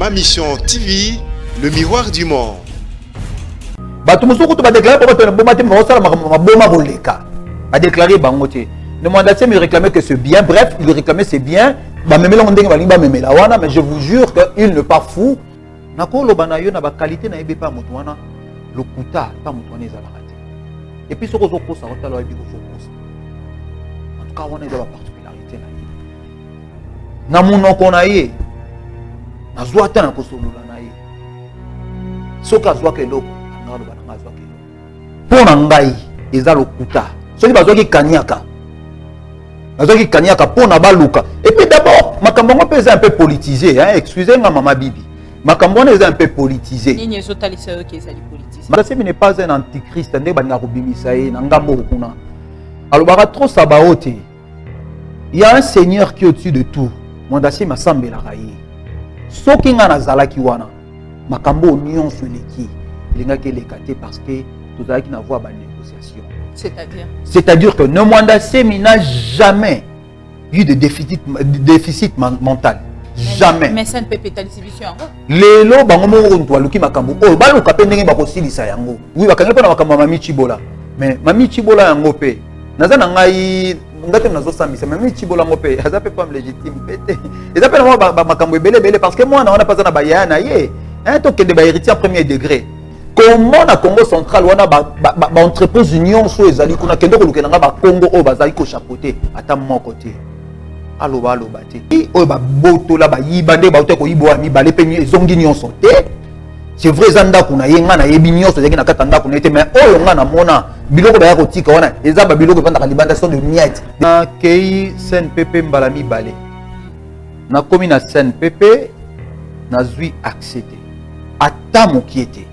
Ma Mission TV, le miroir du monde. Bato musuku to ba déclarer pour bato na bomate ma osala ma boma roleka. A déclarer bangote. Le mandat me réclamait que c'est bien, bref, il réclamait c'est bien. Ba memela ndenge ba limba memela wana, mais je vous jure que il n'est pas fou. Nako lo bana yo na ba qualité na ebe pa moto wana. Lokuta pa moto wana ezala raté. Et puis soko zoko sa otalo ebi ko focus. En tout cas on est dans la particularité na ye. Na munoko na ye. Na zwa ta na ko solola na ye. Soka zwa ke loko. Pour ngai eza lokuta soki bazwaki kaniaka pour na baluka. Et puis d'abord makambo ngo pesa un peu politisé, hein, excusez moi maman bibi, makambo ngo est un peu politisé. Nini ezotalisa yo ke ezali politisé. Madame n'est pas un antichrist ndé bana kobimisa ye na ngambo kuna. Alors bara trop sabaote. Il y a un seigneur qui est au-dessus de tout. Mondasi masambela raye. Soki nga nazalaki wana makambo nyonso leki. Lingaki lekate parce que tout ça qui n'a voix à négociation. C'est-à-dire que Nemwanda Semi n'a jamais eu de déficit mental. Jamais. Mais ça ne peut pas être distribution. Les lots bangomo on luki makambo. Oh ba luka pe ndenge ba kosilisa yango. Oui ba kanga pa na makambo mami Chibola. Mais mami Chibola yango pe. Naza na ngai ngate nazo samisa mami Chibola ngo pe. Aza pe pas légitime pété. Eza pe na ba makambo belé parce que moi na pas na ba yana ye. Hein to ke de ba héritier en premier degré. Comment na Congo central wana ba entreprise union so ezali kuna kendo ko lukena ba Congo o bazali ko chapeauter ata mon côté aloba te o ba boto la ba yibande ba te ko yibo ami ba lepeni ezongi union santé c'est vrai zanda kuna yenga na yebi union so zaki na katanda kuna ete mais oyo nga na mona biloko ba ya ko tika wana eza ba biloko panda ka libandation de miette na kei CNPP mbala mi balé na komi na CNPP na zui accepté ata mokiete.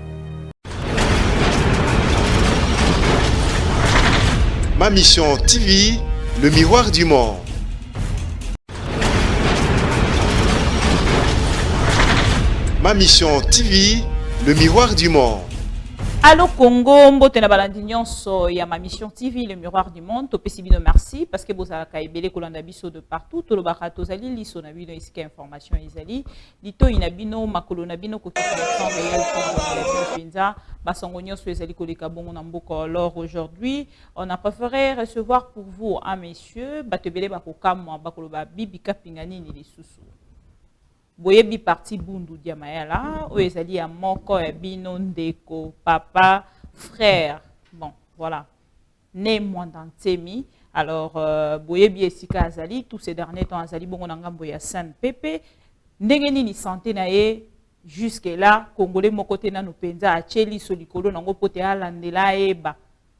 Ma Mission TV, le miroir du monde. Ma Mission TV, le miroir du monde. Allo Congo, mbote na balandi nyonso ya Ma Mission TV, le miroir du monde. Topesi bino merci parce que bozala ka ebele kolanda biso de partout. To lo bakato zali liso na bino iska information ezali. Lito ina bino makolo na bino ko temps réel pour penza basongo nyonso ezali koleka bongo na mboko. Alors aujourd'hui, on a préféré recevoir pour vous un monsieur batebele bakokamwa bakoloba bibi kapingani ni lisusu. Boyebi parti bundu diamayala o ezali ya moko ya bino ndeko papa frère bon voilà né Mwandantemi. Alors boyebi esika azali tous ces derniers temps azali bongo na ngambo ya CNPP ndenge nini santé na ye jusque là congolais moko te na penza acheli solikolo nango pote alandela eba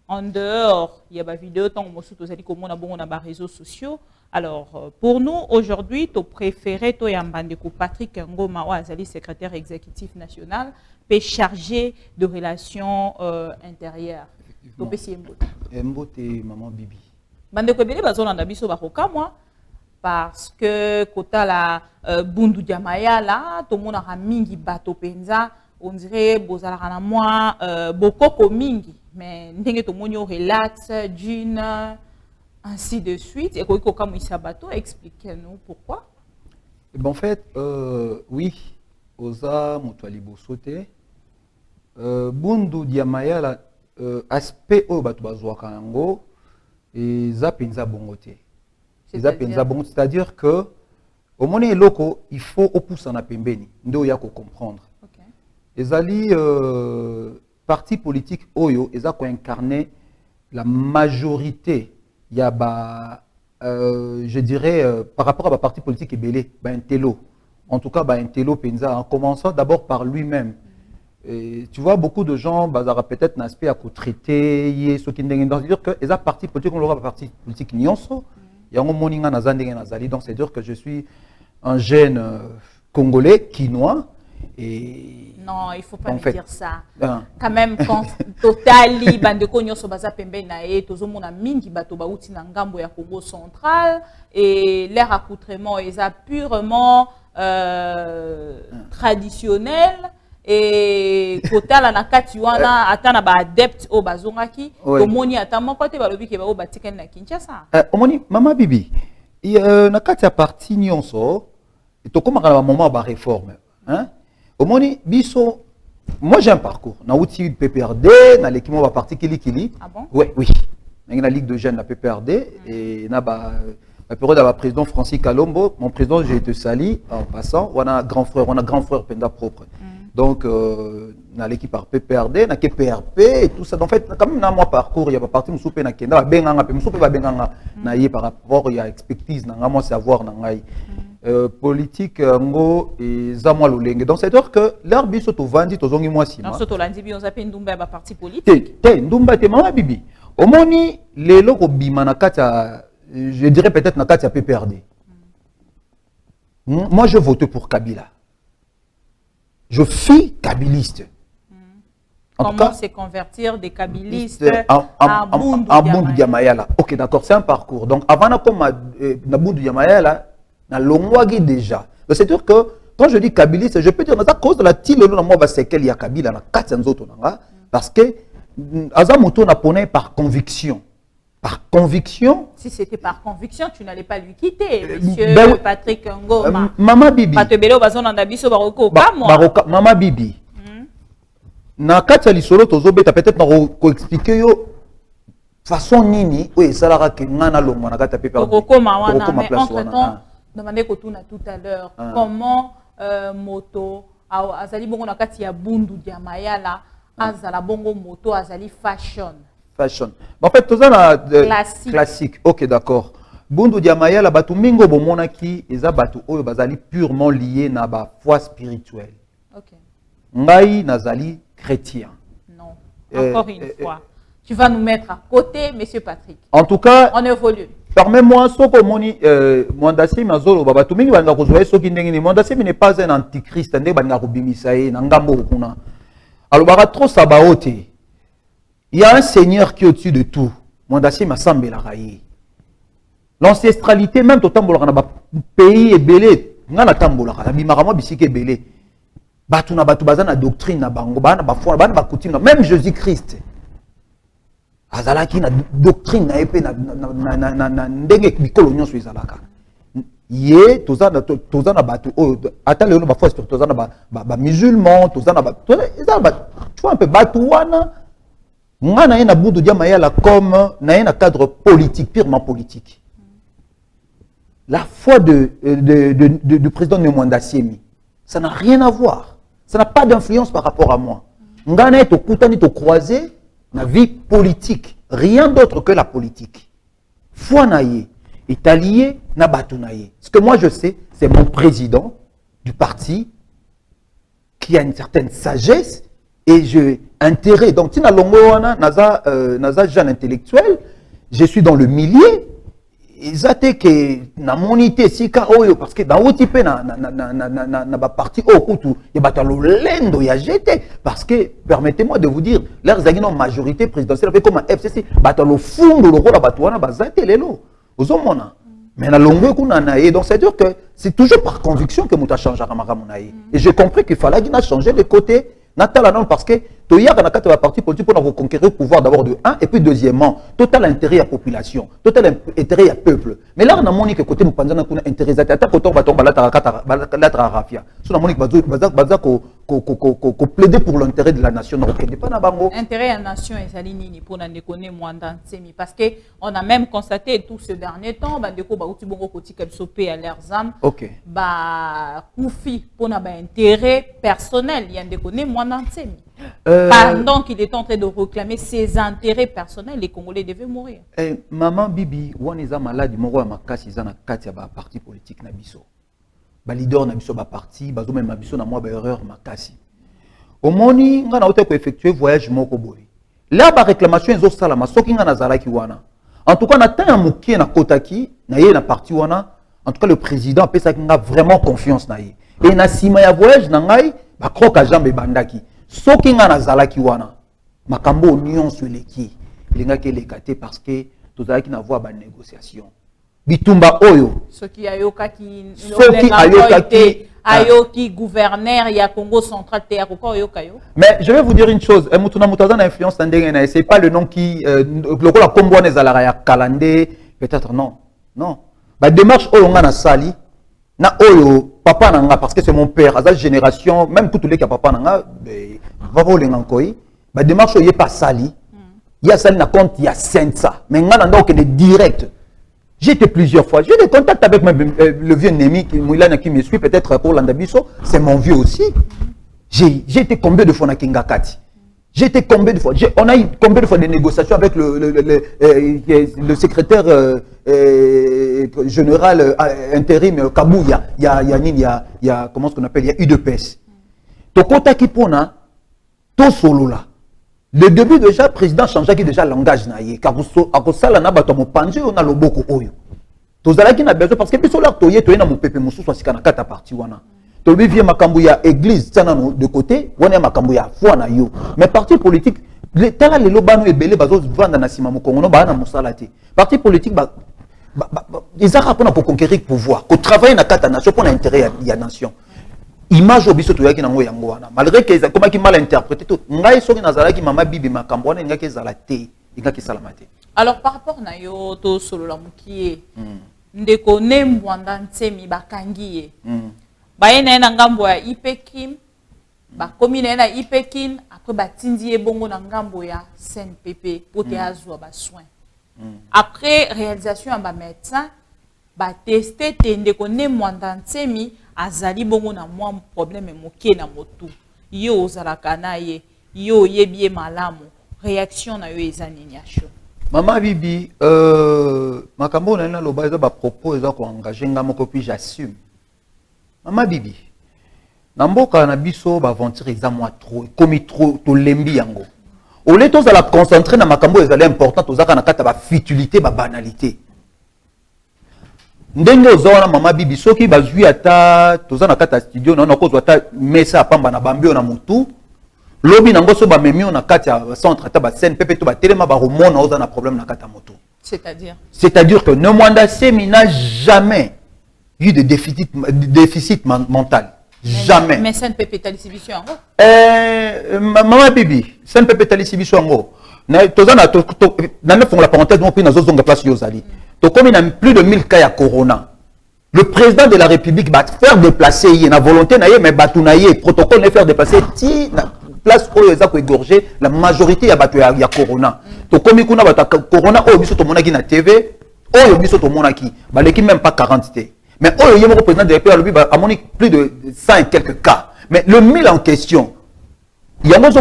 en dehors il y a ba vidéo tant mosusu tozali komona bongo na ba réseaux sociaux. Alors, pour nous, aujourd'hui, tu préféré, tu Yambandeko Patrick Ngoma, Azali, secrétaire exécutif national, peut chargé de relations intérieures. Tu peux si Mbote, maman Bibi. Bandeko Bele, bazon na biso bakoka moi, parce que kota la bundu diamaya là, tout le monde a mingi bato penza, on dirait bozala na moi bokoko mingi, mais ndenge to monyo relax d'une ainsi de suite. Et comme il s'abato, expliquez-nous pourquoi. Ben, en fait, oui, Oza Moutoualibo sauté. Bundu Diamaya, aspect au Batoubazoua Kango, et Zapinza Bongote. C'est-à-dire que, au moment loco, il faut oppousser en apembeni. Ndo yako comprendre. Les alliés partis politiques Oyo, ils ont incarné la majorité. Il y a, je dirais, par rapport à la parti politique belé, un télo. En tout cas, un télo Penza, en commençant d'abord par lui-même. Tu vois, beaucoup de gens, peut-être un aspect à traiter, ce qui c'est-à-dire que les partis politiques, on l'aura parti politique nyonso, il y a un moninga nazali, donc c'est-à-dire que je suis un jeune congolais, quinois, et non, il ne faut pas me dire ça. Quand même, quand totali bandeko nyonso baza pembe na e tozomona mingi bato bauti na ngambo ya Congo central et leur accoutrement est purement traditionnel et kotala na kati wana atana ba adepte o bazongaki tomoni ata moko te balobi ke ba o batikani na Kinshasa. Omoni mama bibi na kati ya parti nyonso to komaka na moment ba réforme, hein. Au moni biso, moi j'ai un parcours. Na outil PPRD, na l'équipe va parti Kili. Ah bon? Oui, oui. Dans la Ligue de jeunes, la PPRD, et na ba la période de la président Francis Kalombo, mon président, j'ai été sali en passant. On a un grand frère Penda propre. Donc, dans l'équipe par PPRD, dans PRP et tout ça. En fait, quand même, dans mon parcours, il y a pas partie, je suis Kenda, par rapport à l'expertise, dans mon savoir, dans politique, et Zamwa Lolenge. Donc, c'est-à-dire que l'arbitre est au Vandi, au Zongi Mwasi. Non, surtout l'Andibi, on appelle Ndumba, parti politique. Ndumba, t'es maman, Bibi. Au moni, les locaux Bimanakata, je dirais peut-être Nakata PPRD. Moi, je vote pour Kabila. Je suis kabiliste. Comment se convertir des kabilistes à Bundu Diamayala? Ok, d'accord, c'est un parcours. Donc, avant de Bundu Diamayala, na longwagi déjà. C'est-à-dire que quand je dis kabiliste, je peux dire à cause de la tile, c'est qu'il y a Kabila, parce que Azamoto n'a pas par conviction. Par conviction. Si c'était par conviction, tu n'allais pas lui quitter, monsieur Patrick Ngoma. Maman Bibi. Maman Bibi. Na kati lisolo tozobeta peut-être na expliquer yo façon nini o esalara ke ngana longo na kati pepe. Mais entre-temps, demandez Kotuna tout à l'heure, comment moto azali bongo na kati ya Bundu Diamayala azala bongo moto azali fashion. Fashion. En fait, tout ça classique. Ok, d'accord. Bundu Diamayala batu mingo bomonaki eza batu oyo bazali purement lié na ba foi spirituelle. Ok. Ngai nazali chrétien. Non. Encore une fois. Tu vas nous mettre à côté, monsieur Patrick. En tout cas, on évolue. Permets-moi, soko moni Mwandasimi mazolo batu mingi banga kozwa soki ndenge ni Mwandasimi n'est pas un antichrist ndenge banga kobimisa ye na ngambo kuna. Alors bara trop sabaote. Il y a un Seigneur qui est au-dessus de tout. Mwandasimi asambela rayi. L'ancestralité même totambola na ba pays ebelé ngana tambola na bimarama bisike ebelé. Batu na batu bazana doctrine na bango bana ba foi bana ba coutume même Jésus-Christ. Azalaki na doctrine na épée na ndenge bikolo nyonso ezalaka. Ye tozana batu ata lelo ba foi tozana ba musulman tozana ba tu vois un peu batu wana ngana ena Bundu Diamayala comme na ena cadre politique purement politique. La foi du président Mwandasimi, ça n'a rien à voir. Ça n'a pas d'influence par rapport à moi. Ngana est au koutani to croisé na vie politique, rien d'autre que la politique. Foi naye est allié na batu naye. Ce que moi je sais, c'est mon président du parti qui a une certaine sagesse et je intérêt. Donc tina longo wana naza jeune intellectuel, je suis dans le milieu. Ezate que na monité sika oyo parce que dans outi pe na ba parti o kutu ya batalo lendo ya jeté parce que permettez-moi de vous dire leurs agino majorité présidentielle avec comme FCC batalo fundo le rôle batouana bazate lelo ozomona mais na longo kuna na et donc c'est dire que c'est toujours par conviction que muta change ramaka munaye et j'ai compris qu'il fallait qu'il a changé de côté Natala non parce que Toya na kati la parti politique pour reconquérir le pouvoir d'abord de un et puis deuxièmement total intérêt à la population total intérêt à peuple mais là on a monique côté mupanzana kuna intérêt à ta côté batomba la rafia sur la monique baza ko plaider pour l'intérêt de la nation donc pas na bango intérêt à la nation et ça nini pour na déconner Mwandansemi parce que on a même constaté tout ce dernier temps bandeko ba uti bongo koti kabsopé à leurs âmes ba koufi pour na ba intérêt personnel il y a déconner Mwandansemi. Pendant qu'il est en train de réclamer ses intérêts personnels, les Congolais devaient mourir. Maman Bibi, on est malade, moro à makasi, ils ont un parti politique na biso. Ba leader na biso ba parti, ba zo même biso na moi ba erreur makasi. Au moni nga na ote ko effectuer voyage moko boy. Là ba réclamation ezo sala masoki nga na zalaki wana. En tout cas na tan mokie na kotaki, na ye na parti wana, en tout cas le président pesa nga vraiment confiance na ye. Et na sima ya voyage na ngai ba kroka jambe bandaki. Soki nga nazalaki wana makambo nyonso eleki elingaki elekate parce que tozalaki na voie ba négociation bitumba oyo soki ayoki gouverneur ya Congo central te akoka yoka yo. Mais je vais vous dire une chose, mutuna mutazana influence ndenge na c'est pas le nom qui lokola kombo wana ezalaka ya kalande peut-être non ba démarche oyo nga na sali na oyo papa nanga parce que c'est mon père à cette génération même pour tous les qui papa nanga va voler encore ba démarche y est pas sali il y a sali na compte il y a 500 mais nga nanga que direct. J'ai été plusieurs fois. J'ai des contacts avec le vieux Némi qui me suit peut-être pour Landabiso, c'est mon vieux aussi. J'ai été combien de fois na Kingakati. J'ai été combien de fois. On a eu combien de fois des négociations avec le secrétaire général intérim Kabou. Il y a comment ce qu'on appelle, il y a UDPS. Tokota Kipona, to solo là. Le début déjà, le président changeait déjà le langage naïe. Car à cause de ça, on a pendu, on a le beaucoup oyo. Tous les qui n'a besoin parce que puis sur l'acte oyo, tu es dans mon pépé moussou soit si kana kata partie wana. Tu le vieux makambouya église, ça de côté, on est makambouya foi na yo. Mais parti politique, l'état les lobano et belé bazo vendre na sima mokongo no ba na musalate. Parti politique ils ont rapport pour conquérir le pouvoir, pour travailler na kata nation pour l'intérêt de la nation. Image au biso toyaki nango yango wana malgré que comment qui mal interprété tout ngai soki nazala ki mama bibi makambo wana ngaki ezala te ngaki salamate. Alors par rapport na yo to solo la mukie ndeko nembwanda nsemi bakangiye bayena na ngambo ya Ipekin ba komine na Ipekin après batindi ebongo na ngambo ya CNPP pote azwa ba soin après réalisation ba médecin ba tester ndeko nembwanda nsemi azali bongo na mwa problème moké na motu yo ozalaka na ye yo yebie malamu réaction na yo ezaninyasho mama bibi makambo na loba eza ba propos eza ko engager ngamoko puis j'assume mama bibi na mboka na biso ba aventure eza mwa trop comme trop to lembi yango au lieu to la concentrer na makambo ezali important to zaka na kata ba futilité ba banalité. Ndenge ozawana mama bibi soki bazwi ata toza na kata studio na kozwa ata mesa pamba na bambio na mutu lobi nango so ba memio na kata centre ata ba scène pepe to ba telema ba remona oza na problème na kata moto. C'est-à-dire que Nemwanda Semi n'a jamais eu de déficit mental. Jamais. Mais scène pepe tali sibiso yango. Mama bibi, scène pepe tali sibiso yango. Na toza na na fond la parenthèse mon puis na zozonga place yozali. Donc, comme il y a plus de 1000 cas à Corona, le président de la République va faire déplacer, il y a une volonté, mais le protocole de faire déplacer, si la place où il y a égorgé, la majorité il y a Corona. Donc, comme il y a Corona, il y a na TV, il y a même pas 40 T. Mais il y a le président de la République, il y a plus de 100 et quelques cas. Mais le 1000 en question, il y a même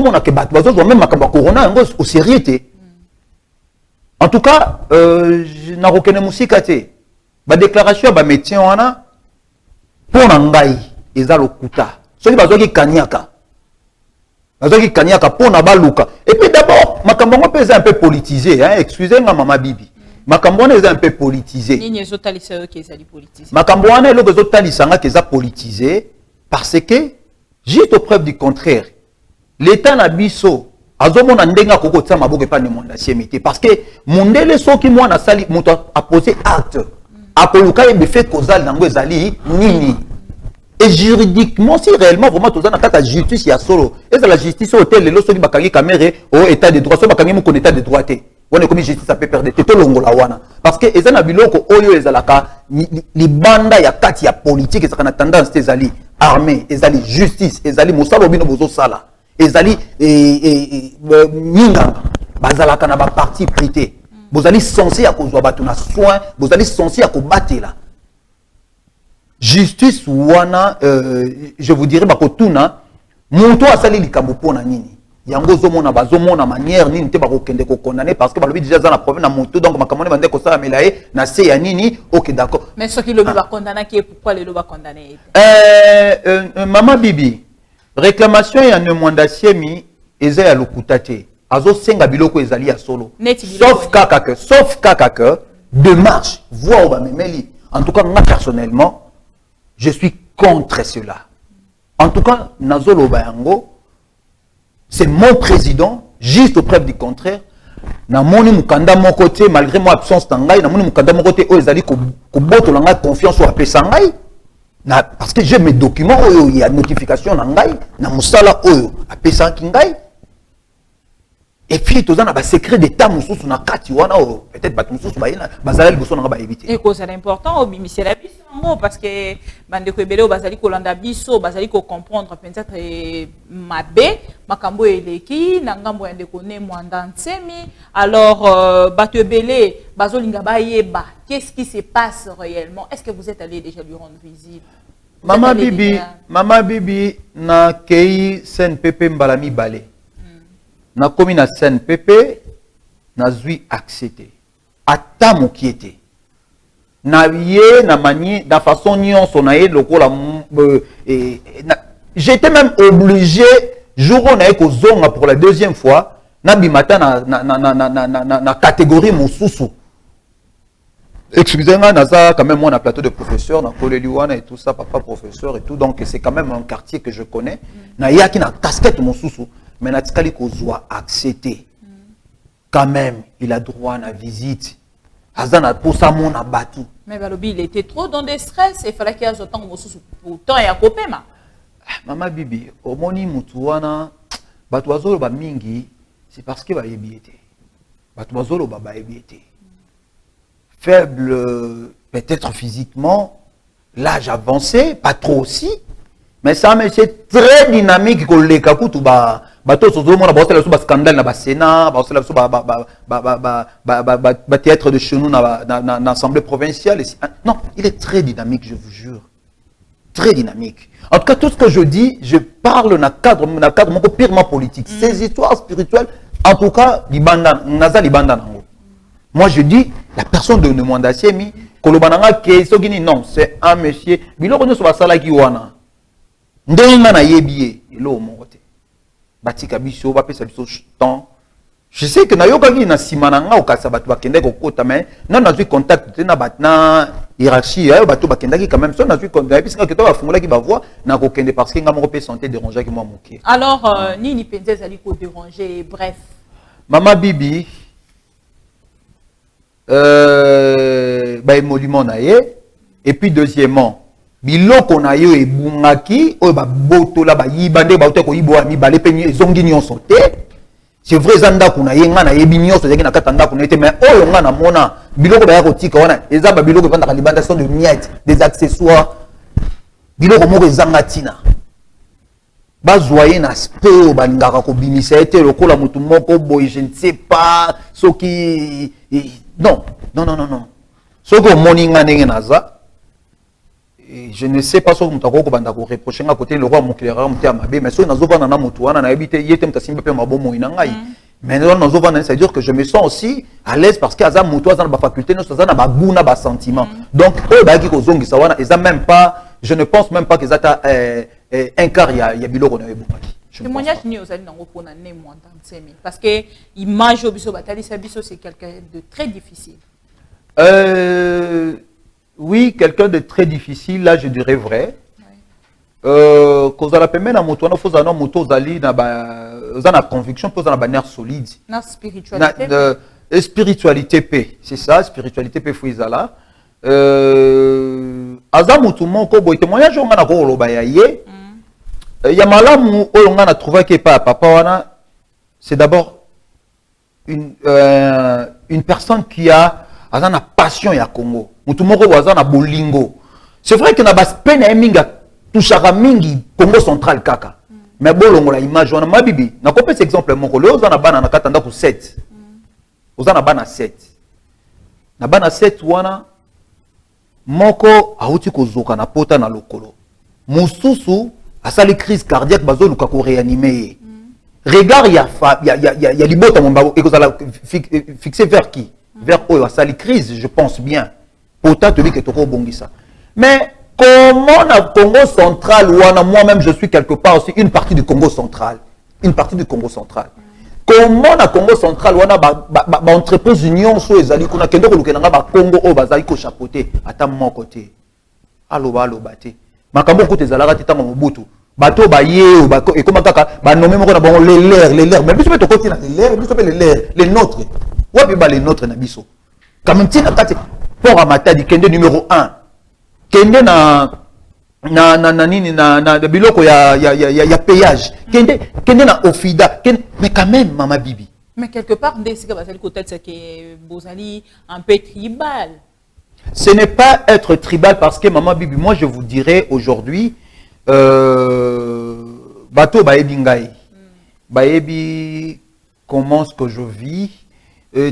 Corona, au sérieux. En tout cas, je n'ai aucune musique. La déclaration de métier, pour Nangaï, ils ont le kuta. Ceux qui ont kanyaka. Ils ont kanyaka pour Nabaluka. Et puis d'abord, ma campagne est un peu politisée. Excusez-moi, maman Bibi. Ma campagne est un peu politisée. Ma campagne est politisée parce que, juste aux preuves du contraire, l'État n'abisso. Azomona ndenga koko tsa maboke pa ne monde siemité parce que mondele soki mwana sali moto a posé acte akoluka yebe fait causal nango ezali nini et juridiquement si réellement vraiment tozana kata justice ya solo et la justice hôtel le soki bakangi caméra au état de droit so bakangi mo état de droit té on est comme justice ça peut perdre te to longola wana parce que ezana biloko oyo ezalaka libanda ya kati ya politique ezaka tendance ezali armée ezali justice ezali mosalo bino bozo sala ezali minga bazalaka na ba parti prité bozali censé à kozwa batu na soin bozali censé à kobatela justice wana je vous dirais bakotuna monto asali likambo pona nini yango zomona bazomona manière nini te bakokende ko condamner parce que balobi déjà za na problème na monto donc makamone bande ko sala melaye na se ya nini OK d'accord mais ce qui le ba condamner qui pourquoi le ba condamner maman bibi réclamation ya Nemwanda Siemi eza ya lokutate azo senga biloko ezali ya solo sauf kaka que démarche voix au memeli en tout cas moi personnellement je suis contre cela en tout cas nazolo bayango c'est mon président juste au preuve du contraire na moni mukanda moko te malgré moi absence tangai na moni mukanda moko te o ezali ko boto langa confiance au pesa ngai. Parce que j'ai mes documents, il y a notification dans Ngai, dans Moussala, à Kingai. Et puis, tu as un secret d'État, peut-être que tu as éviter. Et c'est important, parce que bande ko ebele bazali kolanda biso bazali ko comprendre peut-être mabe makambo eleki na ngambo ya ndeko ne mwanda nsemi alors bato ebele bazolinga bayeba qu'est-ce qui se passe réellement, est-ce que vous êtes allé déjà lui rendre visite? Mama Bibi na kei sen pepe mbalami balé na komi na sen pepe na zui accepté ata mokiete na ye na mani da façon nyonso na ye lokola j'étais même obligé jour on a kozonga pour la deuxième fois na bimata na catégorie mosusu. Excusez-moi, naza quand même moi on a plateau de professeur na Koleliwana et tout ça, papa professeur et tout, donc c'est quand même un quartier que je connais. Na yaki na casquette mosusu mais na tikali kozwa accepté. Quand même, il a droit à la visite. Azana pour ça mon abatu. Mais Balobi, il était trop dans des stress. Il fallait qu'il y ait autant de temps et à couper ma. Maman Bibi, au moni mutuana, batuazolo ba mingi, c'est parce que ba yebiete. Batuazolo ba yebiete. Faible, peut-être physiquement, l'âge avancé, pas trop aussi, mais ça, mais c'est très dynamique que les kakutu ba. Bato sozo mona ba osala so ba scandale na ba Sénat, ba osala so ba théâtre de chez nous na assemblée provinciale. Non, il est très dynamique, je vous jure. Très dynamique. En tout cas, tout ce que je dis, je parle dans le cadre purement politique. Ces histoires spirituelles, en tout cas, naza libanda nango. Moi, je dis, la personne de Mwanda Semi, kolobananga ke sogini non, c'est un monsieur. Biloko nyo so ba sala ki wana. Ndenga na yebiye, elo mo kote. Batika biso ba pesa biso temps. Je sais que na yokaki na simananga okasa batu bakende ko kota mais non na contact na batna hiérarchie ya batu bakendaki quand même so na contact puisque que to ba fungula ki ba voix na ko kende parce que ngamo pe santé déranger ki moi moké. Alors nini penze zali ko déranger bref. Mama Bibi ba émolument na ye et puis deuxièmement biloko na yo ebungaki oyo ba botola ba yibande ba uteko yiboa mi balé pe ezongi nyonso te. C'est vrai zanda kuna yenga na yebi nyonso zaki na katanda kuna ete mais oyo nga na mona biloko ba ya kotika wana eza ba biloko panda kalibandation de miettes, des accessoires biloko moko ezanga tina bazwaye na speo balingaka ko bimisa ete lokola mutu moko boy je ne sais pas soki non soko moninga ndenge naza. Je ne sais pas si vous avez reproché à côté le roi Moukléra, mais si vous avez un amoutoua, mais c'est-à-dire que je me sens aussi à l'aise parce qu'il y a une faculté, un sentiment. Donc, même pas, je ne pense même pas qu'ils aient un quart, il y a biloko. Témoignage ni aux alliés pour n'année moins parce que l'image au biso batali sabiso c'est quelqu'un de très difficile. Oui, quelqu'un de très difficile, là je dirais vrai. Quand on a permis à moto, on faut avoir moto zali na conviction, pour avoir une solide. Na spiritualité. Spiritualité paix, c'est ça, spiritualité paix fouizala. Azam moto mon kobo témoignage on a ko loba ya ye. Ya malamu on a trouvé que papa wana c'est d'abord une personne qui a azana passion ya Congo. Mutumoko wazana bolingo. C'est vrai que na baspena minga touchara mingi Congo central kaka. Mais bolongo la image wana mabibi. Na kopé cet exemple moko le ozana bana na katanda ku 7. Ozana bana 7. Na bana 7 wana moko auti kozoka na pota na lokolo. Mususu asali crise cardiaque bazo luka ko réanimer. Regard ya libota momba ekozala fixé vers qui? Vers eux, ça les crise, je pense bien. Pourtant, tu dis que tu as bongisa. Mais comment le Congo central, ou moi-même je suis quelque part aussi une partie du Congo central. Une partie du Congo central. Comment le Congo central, ou une entreprise union sur les alliés, qu'on a qu'un Congo au Bazali ko chapeauté, à mon côté. Allo bate. Ma kambo côté Zalara tita mon butu. Bateau baye et comment kaka nommé mon les lairs mais plus tu côté les lairs les nôtres. Ouais, puis les nôtres na biso. Quand même tina kati pour Amatadi kende numéro 1. Kende na biloko ya péage. Kende na Ofida. Mais quand même Mama Bibi. Mais quelque part dès que basali côté c'est que Bozali un peu tribal. Ce n'est pas être tribal parce que Maman Bibi, moi je vous dirais aujourd'hui, bateau baebi ngai, baebi comment ce que je vis.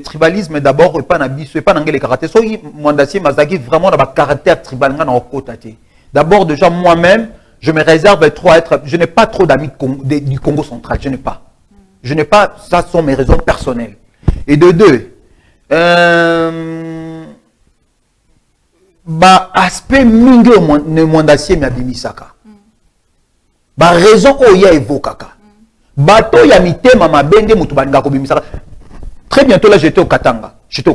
Tribalisme d'abord pas na biso, pas nangé les caractères. So Mwandassé Mazaki vraiment dans caractère tribal nga na côté. D'abord déjà moi-même, je me réserve trop à être. Je n'ai pas trop d'amis du Congo central. Je n'ai pas. Je n'ai pas. Ça sont mes raisons personnelles. Et de deux. Bah aspect mingi ne Mwandassé miabimisaka. Bah raison oya evokaka. Bato ya mitema mabende mutu baninga ko bimisaka. Très bientôt là j'étais au Katanga. J'étais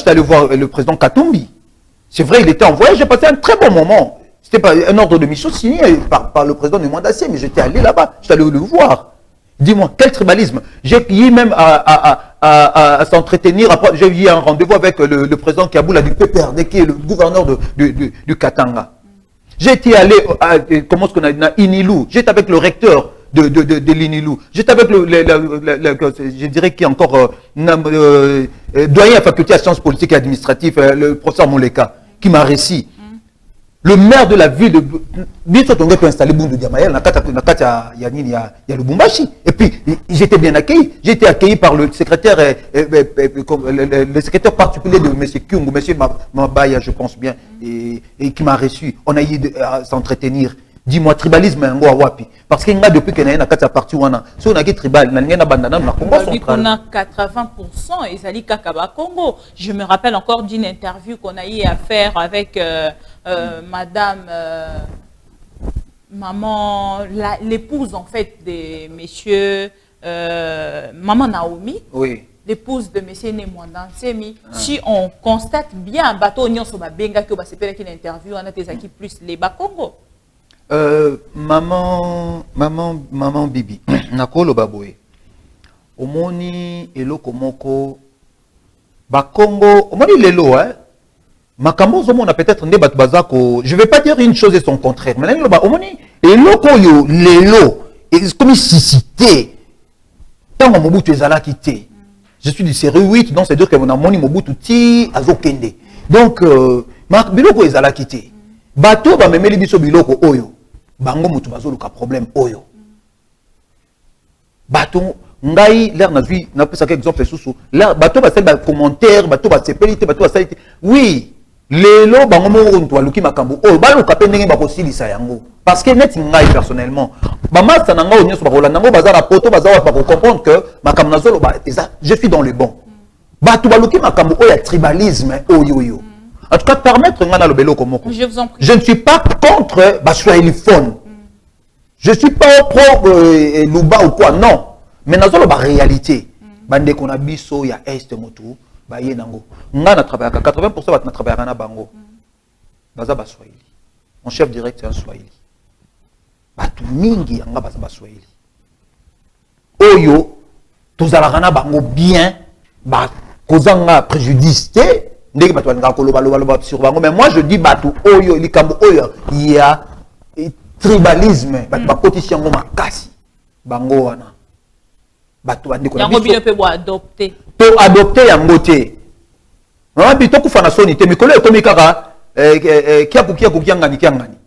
allé voir le président Katumbi. C'est vrai, il était en voyage, j'ai passé un très bon moment. C'était pas un ordre de mission signé par le président du Mwandassé, mais j'étais allé là-bas, j'étais allé le voir. Dis-moi, quel tribalisme? J'ai eu même à s'entretenir. J'ai eu un rendez-vous avec le président Kaboula du PPRD, qui est le gouverneur du Katanga. J'étais allé à Inilou. J'étais avec le recteur de l'Inilou. J'étais avec je dirais qu'il y a encore doyen à la faculté de sciences politiques et administratives, le professeur Moleka, qui m'a réussi. Le maire de la ville de Biso Tonga peut installer Bundu Diamayel, il y a Lubumbashi. Et puis, j'étais bien accueilli. J'ai été accueilli par le secrétaire, le secrétaire particulier de M. Kyung, M. Mabaya, je pense bien, et qui m'a reçu. On a eu à s'entretenir. Dis-moi, tribalisme, un wapi. Parce qu'il y a depuis qu'il y a une partie où on a. Si on a tribal, on a une bandana, on a Congo central. On a 80% et ça dit Kakaba Congo. Je me rappelle encore d'une interview qu'on a eu à faire avec madame, maman, l'épouse en fait de monsieur, maman Naomi. Oui. L'épouse de monsieur Nemwanda Nsemi. Si on constate bien, bateau Nyon Soba Benga, que c'est peut-être une interview, on a des acquis plus les Bakongo. Maman Bibi, nakolo baboye. Omoni eloko moko ba Congo, omoni lelo hein. Makambo zomona peut-être nde bat bazako. Je vais pas dire une chose et son contraire. Mais là omoni eloko yo lelo, et comme cité. Tant Mobutu ezala quitté. Je suis du série 8, donc c'est dire que mon amoni Mobutu ti azokende. Donc biloko ezala quitté. Bato ba memeli biso biloko oyo. Bango mutu bazoluka problème oyo. Bato ngai l'air na vie na pesa que exemple sous là bato ba sel ba commentaire bato ba sepelité bato ba salité. Oui, lelo bango mo ntu aluki makambo oyo baluka pe ndenge ba kosilisa yango. Parce que net ngai personnellement ba masa na ngao nyoso ba rolanda ngo bazara poto bazara ba comprendre que makambo nazolo ba je suis dans le bon. Bato baluki makambo oyo ya tribalisme oyo yo. En tout cas, permettre je vous en prie. Je ne suis pas contre Baswahiliphone. Je ne suis pas pro Luba ou quoi, non. Mais dans la réalité, bande qu'on a biso ya est motu, ba yenango. Nga travaillé 80% va travailler na bango. Baza Baswahili. Mon chef direct c'est un Swahili. Batu mingi nga baza Baswahili. Oyo tozala na bango bien, ba kozanga préjudice. Mais moi je dis batou oyo likambo oyo il y a tribalisme ba cotisation ngoma kasi bango wana batou bandi ko yango bino pe bo adopter to adopter yango te na bito ku fana soni te mikolo ekomi kaka kia ngani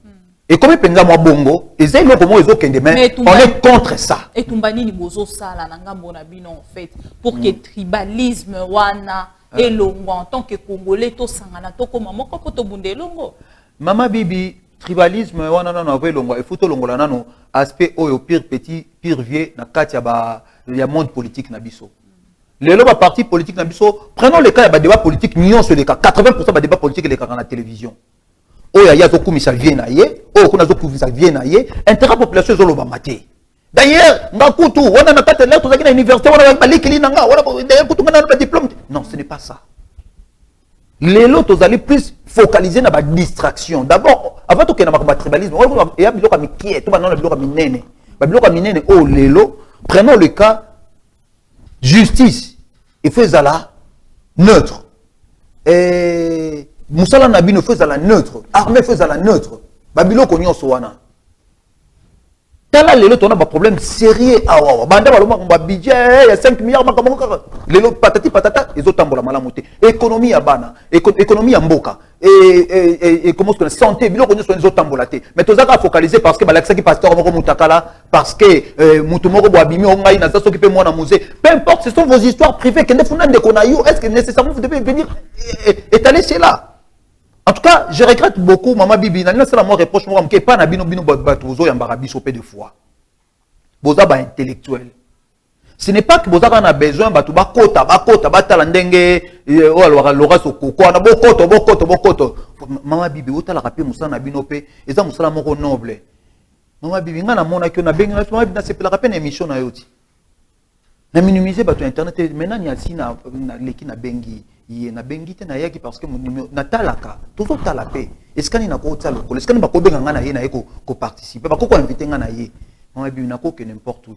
et comme penza moi bongo ezai loko mo ezokende mais on est contre ça et tumbani ni bozo sala na ngambo na bino en fait pour que tribalisme wana et longo en tant que Congolais to sangana to koma moko ko to bunde longo. Mama Bibi tribalisme wana na na longo il faut to longo la nano aspect oyo pire petit pire vieux na kati ya monde politique na biso. Les loba parti politique na biso prenons le cas ya ba débat politique nion sur les cas 80% ba débat politique les cas na télévision. Oya ya zo kumisa vie na ye, oyo kuna zo kumisa vie na ye, intérêt population zo loba maté. D'ailleurs, ngakutu wana na kati lettre za kina université wana ba likili na nga wana d'ailleurs kutu ngana na diplôme. Non, ce n'est pas ça. Les lots, vous allez plus focaliser dans la distraction. D'abord, avant tout qu'il y ait un tribalisme, il y a des gens qui sont prenons le cas justice. Il faut la neutre. Moussala Nabino fait la neutre. Armée fait la neutre. Babylon connaît Sowana. Tala lelo on a un problème sérieux awa banda baloma ba budget il y a 5 milliards makamoko lelo patati patata ezotambola malamu te économie ya bana économie ya mboka et comment ce qu'on santé biloko nyo so ezotambola te mais tozaka focaliser parce que balakisa ki pasteur moko mutakala parce que mutu moko bo abimi o ngai na ça s'occuper moi na musée peu importe ce sont vos histoires privées kende funa ndeko na yo est-ce que nécessairement vous devez venir étaler cela. En tout cas, je regrette beaucoup, Maman Bibi. C'est la moi reproche, moi, que pas na bino batozo yambara biso pe de foi. Boza ba intellectuel. Ce n'est pas que boza a besoin batu ba kota ba ndenge o alora lora sokoko na bokoto. Maman Bibi ota la rapé musa na bino pe, eza musala moko noble. Maman Bibi ngana mona ki na bengi na Maman Bibi na sepela rapé na émission na yoti. Na minimiser batu internet maintenant ni asina na leki na bengi. Il na bengite na yaki parce que na talaka toujours talapé est-ce qu'il na ko tsalo est-ce qu'il ba ko benga na ye na ko participer ba ko inviter nga na ye on bi na ko que n'importe où.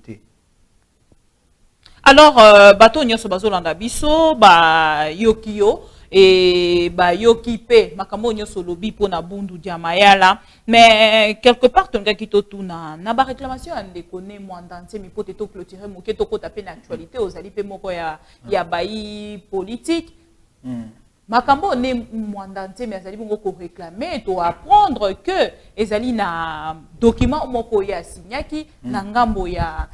Alors bato nyoso bazolanda biso ba yokio et ba yokipe makambo nyoso lobi pona bundu dia mayala mais quelque part tonga kitotuna na ba réclamation ande connaît moi danse mi pote to clôturer mo ke to ko taper na actualité ozali pe moko ya bayi politique. Makambo ne mwandante mais azali bongo ko réclamer to apprendre que ezali na document moko ya signaki na ngambo ya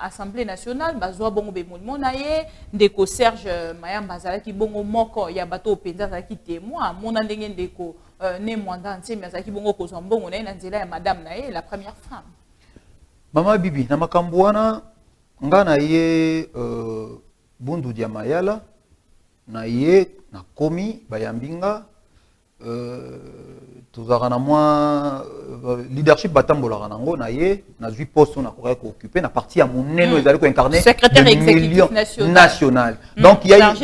Assemblée nationale bazwa bongo be monument na ye ndeko Serge Mayamba azalaki bongo moko ya bato penza azalaki témoin mona ndenge ndeko ne mwandante mais azalaki bongo ko zombongo na ye na nzela ya madame na ye la première femme. Maman Bibi na makambo wana ngana ye bundu dia mayala na ye na komi bayambinga tozaka na moi leadership batambola nango na ye na zui poste na ko occuper na partie ya moneno ezali ko incarner secrétaire exécutif national. Donc il y a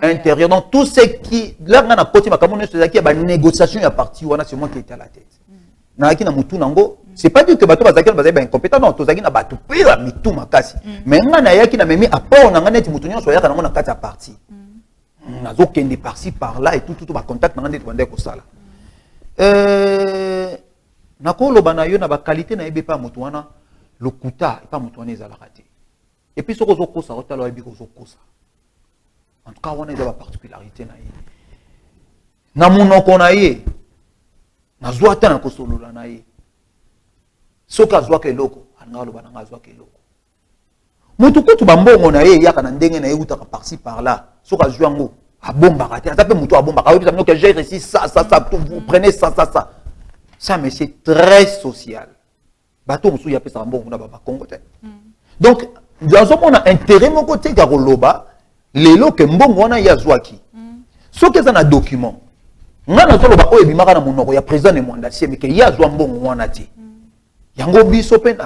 intérieur donc tout ce qui là na côté makambo ne ezaki ba négociation ya parti wana c'est moi qui était à la tête na ki na mutu nango c'est pas dire que bato bazaki ba incompétent non tozaki na bato pe la mitu makasi mais ngana yaki na memi apport na ngana ti mutu nyonso yaka nango na kati ya parti nazo kende par-ci par-là et tout ba contact na ndeko ndeko sala nakolo bana yo na ba qualité na yebe pa mutu wana lokuta pa mutu wana ezala raté et puis soko zo kosa otalo yebi ko zo kosa en tout cas wana eza ba particularité na ye na munoko na ye na zwa ta na kosolola na ye soka zwa ke loko angalo bana ngazwa ke loko mutu kutu bambongo na ye yaka na ndenge na ye utaka par-ci par-là soka zwango abomba raté ça peut mutu abomba ka yo que j'ai ici ça vous prenez ça mais c'est très social bato musu ya pesa mbongo na baba Congo te donc dans ce monde intérêt mon côté ka koloba lelo ke mbongo wana ya zwaki soki eza na document ngana zoloba oyo bimaka na monoko ya président ne mwandasi mais ke ya zwa mbongo wana te yango biso pe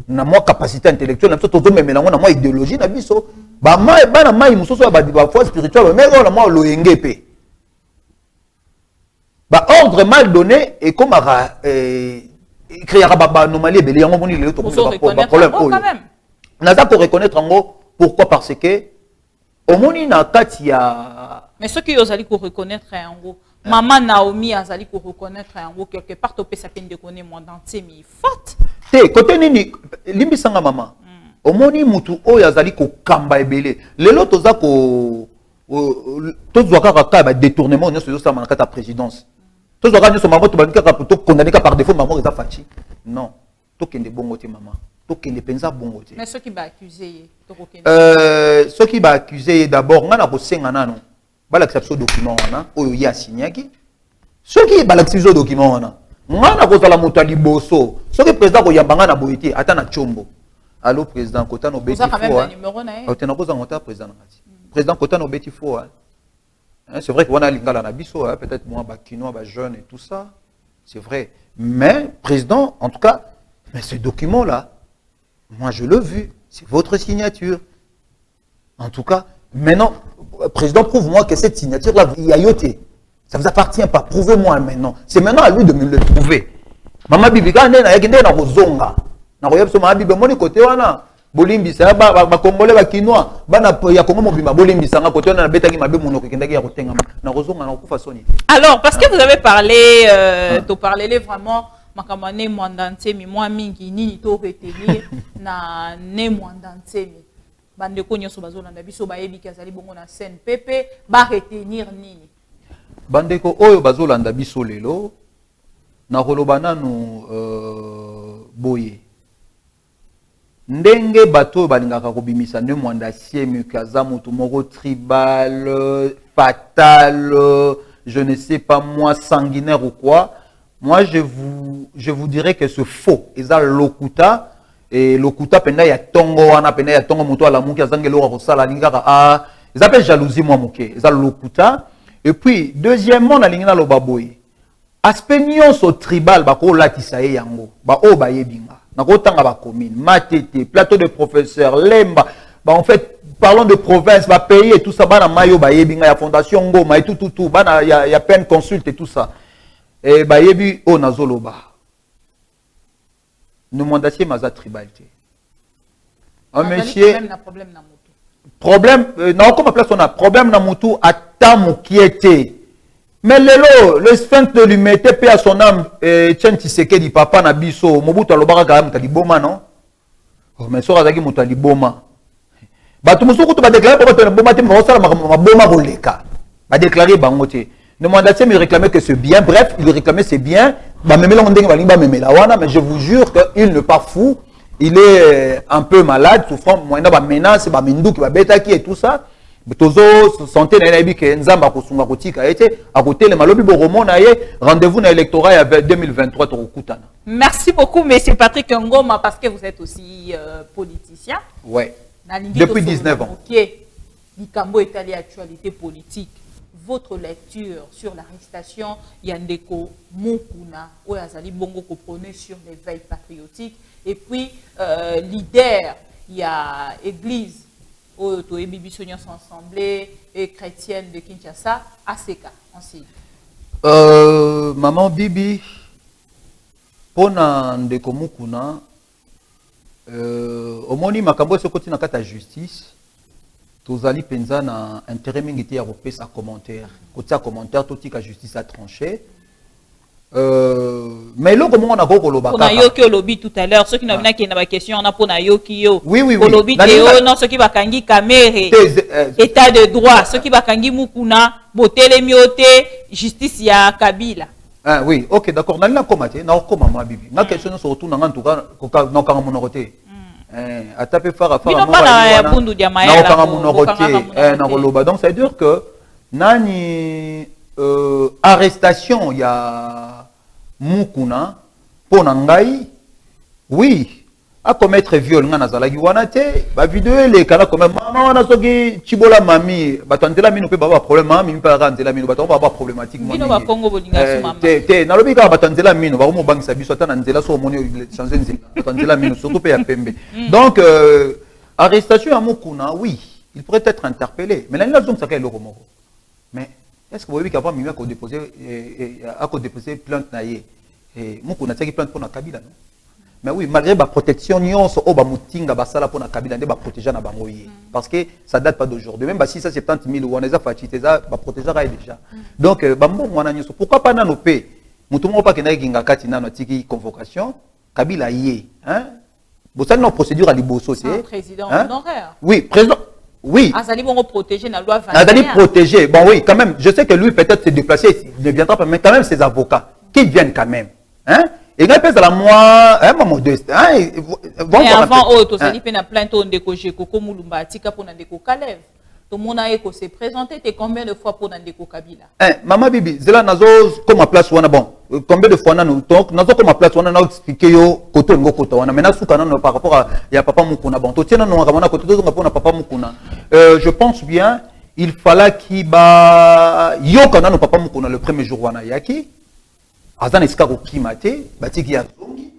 na moi capacité intellectuelle na biso tozomemela ngo na moi idéologie na biso bana mai mosusu ya ba foi spirituelle mais on a moi loyenge pe ba ordre mal donné et comme créera ba anomalie belé yango boni lelo to ba problème oyo naza ko reconnaître ngo pourquoi parce que omoni na kati ya mais ce qui ozali ko reconnaître yango Maman Naomi azali ko reconnaître yango quelque part to pesa peine de connaître moi d'entier mi faute te côté nini limbisanga maman omoni mutu oyo azali ko kamba ebele lelo toza ko tozwa kaka ba détournement nyoso yo sama na kata présidence tozwa kaka nyoso maman to banika ka to condamné ka par défaut maman eza fachi non to kende bongo te maman to kende penza bongo te mais ceux qui ba accuser to kokende ceux qui ba accuser d'abord ngana ko senga nano balakisa biso document wana oyo ye asignaki soki balakisa biso document wana ngana kozala moto ya liboso soki président koyamba na boye te ata na tshombo allo président kota no beti fo otena kozanga ota président ngati président kota no beti fo c'est vrai que wana lingala na biso peut-être moi ba kinois ba jeune et tout ça c'est vrai mais président en tout cas mais ce document là moi je l'ai vu c'est votre signature en tout cas maintenant président, prouve-moi que cette signature-là, il y a yoté. Ça ne vous appartient pas. Prouvez-moi maintenant. C'est maintenant à lui de me le prouver. Maman Bibi, quand elle a dit Rozonga, na royaume Maman Bibi, mon côté, wana, Bolimbi, ça va, Congolais, ba Kinois, bana, ya Congo Mobima, Bolimbi, ça va, côté, on a bêta qui m'a bé mon qui n'a rotenga, na Rozonga, na façon. Alors, parce que vous avez parlé, tu parlais vraiment. makama ne mwandansemi mwa mingi nini to retenir na ne mwandansemi bande ko nyoso bazolanda biso bayebi kazali bongo na scène pepe ba retenir nini bande ko oyo bazolanda biso lelo na koloba nanu boye ndenge bato balingaka kobimisa ne mwandasiemi kaza mutu moko tribal fatal je ne sais pas moi sanguinaire ou quoi. Moi, je vous dirais que c'est faux. Ils ont lokuta et lokuta penda ya tongo wana penda ya tongo muto ala muki azange lo ko sala lingaka ah ils appellent jalousie moi muke. Ils ont lokuta et puis deuxièmement na lingina lo baboy. Aspect nyonso tribal ba ko latisa ye yango. Ba o ba yebinga. Na ko tanga ba commune, matete, plateau de professeurs, lemba. Bah en fait parlons de province, ba pays et tout ça ba na mayo ba yebinga ya fondation ngoma et tout ba na ya peine consulte et tout ça. Et bah yebi o nazoloba nous mandatie maza tribalité un monsieur problème non comme place on a problème na mutu atamu qui était mais le sphinx de l'humanité paix à son âme tient Tshisekedi papa na biso Mobutu alobaka ka mutaliboma non mais so azaki mutaliboma ba tout musuku to ba déclarer papa to boma te mo sala maboma koleka ba déclarer bango te. Le mandat me réclamait que c'est bien. Bref, il réclamait c'est bien. Mais je vous jure qu'il n'est pas fou. Il est un peu malade, souffrant. Moi, il y a des menaces, des mindou qui va bêta qui et tout ça. Tozo santé na yebi que nzamba ko sunga kotika été à côté le malobi boromo na ye rendez-vous na électorat avec 2023 to kutana. Merci beaucoup monsieur Patrick Ngoma parce que vous êtes aussi politicien. Ouais. Depuis 19 ans. OK. Likambo est allé actualité politique. Votre lecture sur l'arrestation Yandeko Mokuna, où Azali Bongo comprenait sur l'éveil patriotique, et puis leader, il y a Église, où les Bibi sont assemblée et chrétienne de Kinshasa, ACK, ensuite. Maman Bibi, pour Ndeko Mokuna, au moni makambo ce côté na kata justice. Tozali penza na intérêt mingi ya repesa commentaire côté commentaire toti ka justice a tranché mais là comment on a ko loba on a yo ki lobby tout à l'heure ceux qui n'avaient qui na ba question on a pona yo ki yo oui lobby teo non ceux qui ba kangi kamere état de droit ceux qui ba kangi mukuna botele miote justice ya Kabila ah oui OK d'accord na komate na koma ma bibi na question so retourne en tout cas na kanga monokote atape fara donc ça veut dire que nani arrestation ya Mukuna ponangai oui à commettre viol ngana zalaki wana te ba vidéo les kala comme maman wana soki chibola mami batandela mino pe baba problème mami mi pa randela mino batonga baba problématique mino ba Congo bolinga so mama te na lobi ka batandela mino ba mo bangisa biso ata na nzela so moni changer nzela batandela mino surtout pe ya pembe donc arrestation à Mukuna oui il pourrait être interpellé mais là il a besoin de ça le romoro mais est-ce que vous voyez qu'avant Mimi a déposé plainte na ye et Mukuna taki plainte pour na Kabila non. Mais oui, malgré la protection, nous avons mutinga basala pour na Kabila, ba protéger na bango parce que ça date pas d'aujourd'hui. Même si ça c'est 70 000 ou on les a fatigués, ça va protéger déjà. Donc bambo wana nyoso. Pourquoi pas nano pe? Mutumo pas kena ginga kati nano tiki convocation, Kabila yé, hein? Bossa non procédure à liboso c'est président honoraire. Oui, président. Oui. Azali bongo protéger na loi 21. Azali protéger. Bon oui, quand même, je sais que lui peut-être se déplacer, il ne viendra pas mais quand même ses avocats qui viennent quand même, hein? Et quand il la moi, un modeste, hein, mais avant autre, ça dit pena plainte on déco Koko Mulumba, tika pour n'andeko Kalev. Tout mon aéko s'est présenté, t'es combien de fois pour n'andeko Kabila? Maman Bibi, c'est là nazo comme place wana bon. Combien de fois nous donc nazo comme place wana na expliquer yo koto ngo koto wana. Maintenant souka non par rapport à ya papa Mukuna bon. Totiena non ramana koto to ngapona papa Mukuna. Je pense bien, il fallait qu'il ba yo kana no papa Mukuna le premier jour wana yaki. Azan esika ko kimate batiki ya zongi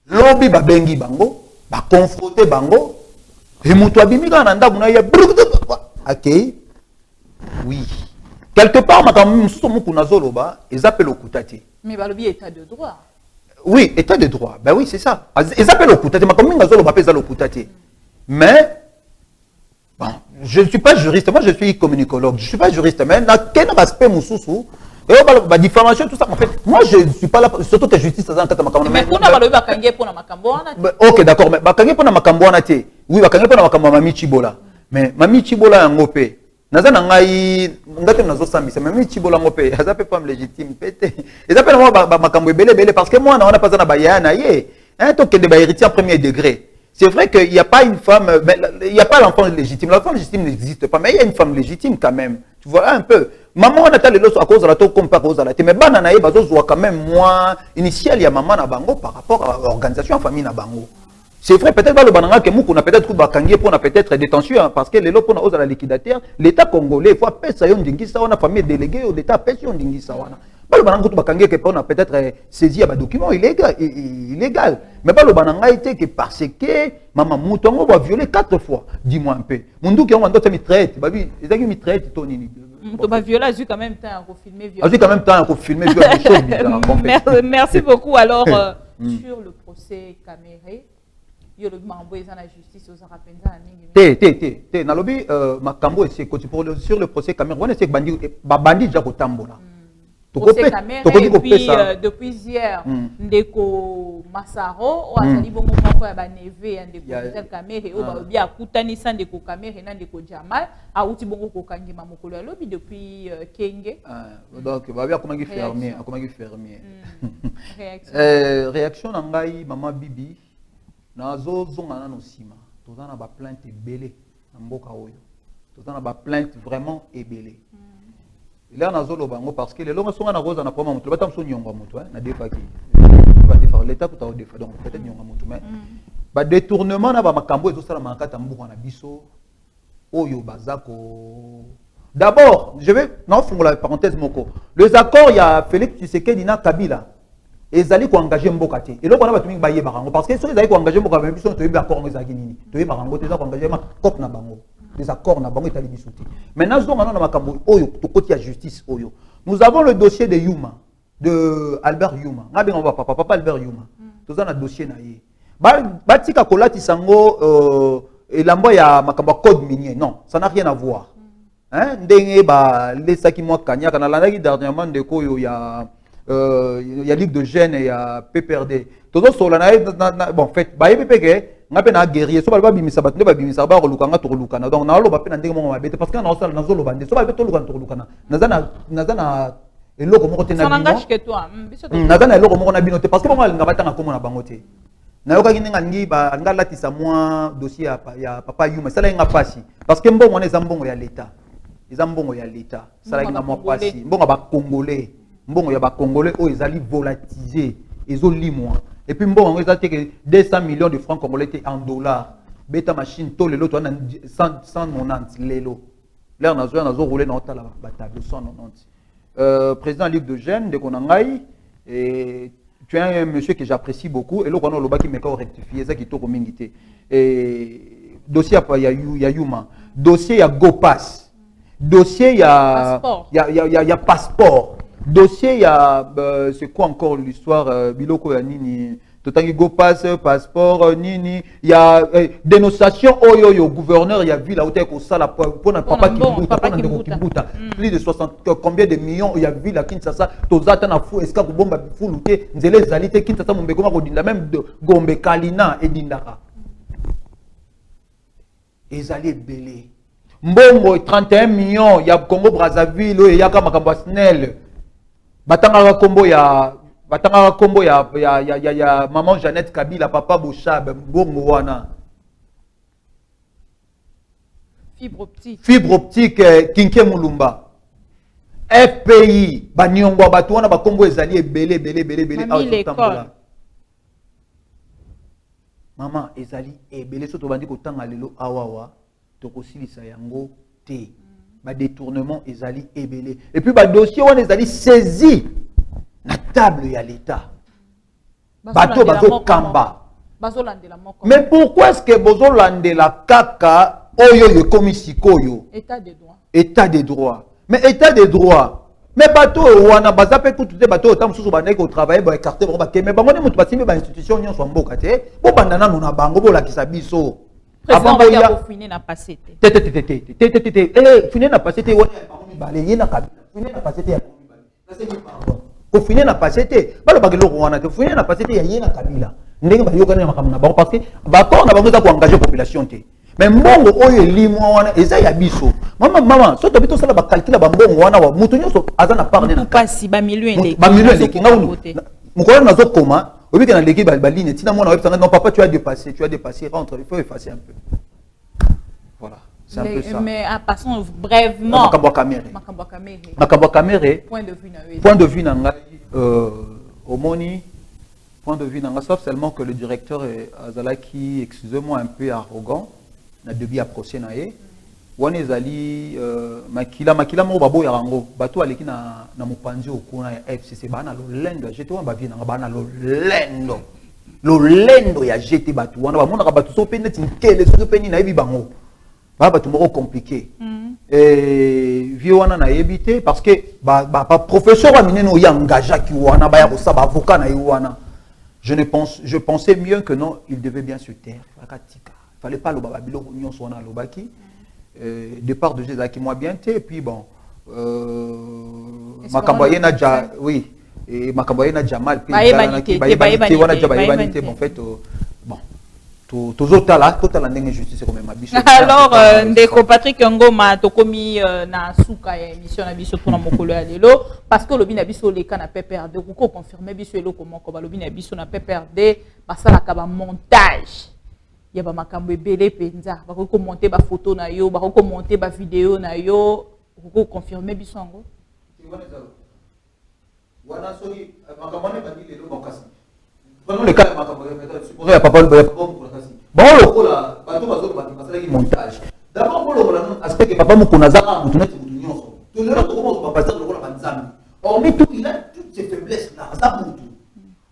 lobi ba bengi bango ba confronter bango et mutu abimika na ndaku na ya OK oui quelque part makambo mususu Mukuna zoloba ezapelo kutati mais balobi état de droit oui état de droit ben oui c'est ça ezapelo kutati makambo ngazoloba peza lo kutati mais bon je ne suis pas juriste moi je suis communicologue je suis pas juriste mais na quel aspect mususu Et la diffamation, tout ça, en fait, moi je ne suis pas là, surtout que justice, ça dans le mais pour nous, bakangé pour makambo. Ok, d'accord, mais bakangé pour makambo oui, bakangé pour makambo mami Chibola. Mais mami Chibola en opé. Nazana ngai ngate nazo sambisa mami Chibola ngopé, ça peut pas me légitime pété. Et ça peut moi makambo belé parce que moi on a pas ça na bayana yé. Hein, donc que des héritiers en premier degré. C'est vrai qu'il n'y a pas une femme, il n'y a pas l'enfant légitime. L'enfant légitime n'existe pas, mais il y a une femme légitime quand même. Tu vois un peu. Maman, on a les lots à cause de la tour comme par cause de la mais bananaï, bazo soit quand même moins initial. Il y a maman na bango par rapport à l'organisation famille na bango. C'est vrai, peut-être pas le banana que qu'on a peut-être bakangé pour peut-être détention hein, parce que les lots pour la liquidataire, l'État congolais, il faut appeler ça yon dingisa, on a famille déléguée, l'État appelle ça yon dingisa. Le banana bakangé que on a peut-être saisi un document illégal. Mais pas le banana été que parce que maman moutongo va violer 4 fois. Dis-moi un peu. Mundu qui on doit me traiter, babi, ils ont mis traite tonini. Tu vas violer juste quand même temps à filmer. Juste quand même temps à filmer. Merci beaucoup. Alors sur le procès Caméré, il y a le mambo et la justice aux Arapenza. Té. Nalobi makambo et c'est sur le procès Caméré. On essaie bandi déjà kotambola. Depuis hier, ndeko Masaro, ou azali bongo moko ya ba neve ndeko Michel Caméré, ou ba bien akutanisa ndeko Caméré na ndeko Jamal, a uti bongo ko kangema mokolo ya lobi depuis Kenge. Donc ba bien comment fermier. Réaction na ngai mama Bibi nazo zonga na no sima. Tozana ba plainte belé na mboka oyo. Tozana ba plainte vraiment ebelé. Là, on a zolo bango parce que les longs sont en rose en apprendre mon truc. Pas tant son nyonga moto, na défa qui. Va défendre l'État pour ta défa donc peut-être nyonga moto mais. Ba détournement na ba makambo ezo sala makata mbuko na biso. Oyo bazako. D'abord, je vais non font la parenthèse moko. Les accords il y a Félix Tshisekedi na Kabila. Ezali ko engager mboka te. Et là on a batumi ba yeba bango parce que so ezali ko engager mboka ba biso to yeba accord ezaki nini. To yeba bango te za ko engager ma kop na bango. Les accords na bango etali bisouti. Maintenant nous avons makambo oyo to côté ya justice oyo. Nous avons le dossier de Yuma de Albert Yuma. Ngabe ngomba papa Albert Yuma. Toza na dossier na ye. Ba tika kolati sango elambo ya makambo code minier. Non, ça n'a rien à voir. Hein ndenge ba lesaki mwa kanyaka na landaki dernièrement de koyo ya Ligue de Jeunes et ya PPRD. Tozo sola na bon fait ba yepeke ngape na guerrier so ba bimisa bato ba bimisa ba kolukanga to kolukana donc na lo ba pe na ndenge mo mabete parce que na osala na zolo bande so ba be to lukana to kolukana nazana eloko moko te na bino n'engage que toi nazana eloko moko na bino te parce que moi ngaba tanga komo na bango te na yoka kinga ngi ba ngala tisa moi dossier ya papa Yuma sala nga pasi parce que mbongo na mbongo ya l'état mbongo ya l'état sala nga mo pasi mbongo ba congolais mbongo ya ba congolais o ezali volatilisé ezolimwa. Et puis bon, on a que 200 millions de francs congolais en dollars. Beta machine, tout le lot, on a 190 lélo. Là, on a roulé dans la table, 190. Président Ligue de Jeunes de Konangaï, et tu es un monsieur que j'apprécie beaucoup, et là, on a le bas qui m'a rectifié, ça qui est au mingité. Et dossier, il y a Yuma. Dossier, il y a GoPass. Dossier, il y a passeport. Dossier, il y a, c'est quoi encore l'histoire, Biloko Nini, Totangi GoPass, passeport, Nini, il y a dénonciation, yo, gouverneur, il y a vu la hauteur au sala pour un papa qui bouta, plus de 60, combien de millions, il y a vu la Kinshasa, Tozata na fou, esca bomba fou luté, Nzele Zalité, Kinshasa, Mombekoma, Rodinda, même de Gombe, Kalina et Dindaka. Ezali belé. Mbongo, 31 millions, il y a Congo Brazzaville, il y a Kamakambo Snell. Batanga kombo ya maman Jeannette Kabila papa Bochab bongo wana fibre optique Kinke Mulumba FPI banyongwa batu wana ba kombo ezali belé maman ezali ebele soto bandi ko tanga lelo awawa to ko silisa yango te. Détournement ezali ebelé et puis dossier on ezali saisi na table ya l'état bato bazo kamba mais pourquoi est-ce que bozo landela kaka oyo komi sikoyo état de droit mais état de droit mais bato wana baza pe kutu te bato otam susu bana ko travailler ba écarter ba mais bango ne mutu basimi ba institution nyonso mboka te bo bandana no na bango bo la kisa biso. Avant de fouiner na passé. Fouiner na passé, Ko finir na passer ba le bagelo wana te finir na passer ya yena kabila ndenge ba yokana makamna ba parce que ba ko na bango za ko engager population te mais mbongo oyo limwa wana eza ya biso mama so to bito sala ba calcula ba mbongo wana wa mutu nyoso azana parler na pasi ba millions de ba millions de kinga mukolo na zo koma obike na leki ba ligne tina mwana websanga non papa tu as dépassé rentre il faut effacer un peu voilà. C'est un peu ça. Mais passons brèvement. Makabwa Kamere. Point de vue nanga omoni point de vue nanga sauf seulement que le directeur Azalaki excusez-moi un peu arrogant na debi approcher na ye. Wana ezali makila mo babo ya rango bato aleki na mopanzi okuna ya FCC bana lolendo j'étais wana ba vie nanga bana lolendo ya jeté bato wana ba mona ka bato so pende tinkele so pende na yebi bango. Bah tout monde compliqué et vieux na évité parce que professeur aminé no ya engagé qui wana ba ya ko sa avocat na wana je pensais mieux que non il devait bien se taire fallait pas le babilo union so na lobaki départ de Jésus qui moi bien té puis bon makamboye na ja oui et makamboye na Jamal puis wana jabalité en fait bon alors ndeko Patrick Ngoma tokomi na suka ya émission na biso pour na mokolo ya lelo parce que lobi na biso le kana PPRD ko confirmer biso elo comment ko lobi na biso na PPRD basala ka ba montage ya ba makambo ebele penza ba ko monter ba photo na yo ba ko monter ba vidéo na yo ko confirmer biso ngo wana soki makambo ne ba di lelo bakasi non le cas supposé à papa bon lokola bato bazo basala ki montage d'abord pour le aspect que papa mukuna za mutu neti mutu nyonso to le retour comment papa ça lokola banzambi hormis tout il a toutes ces faiblesses là za mutu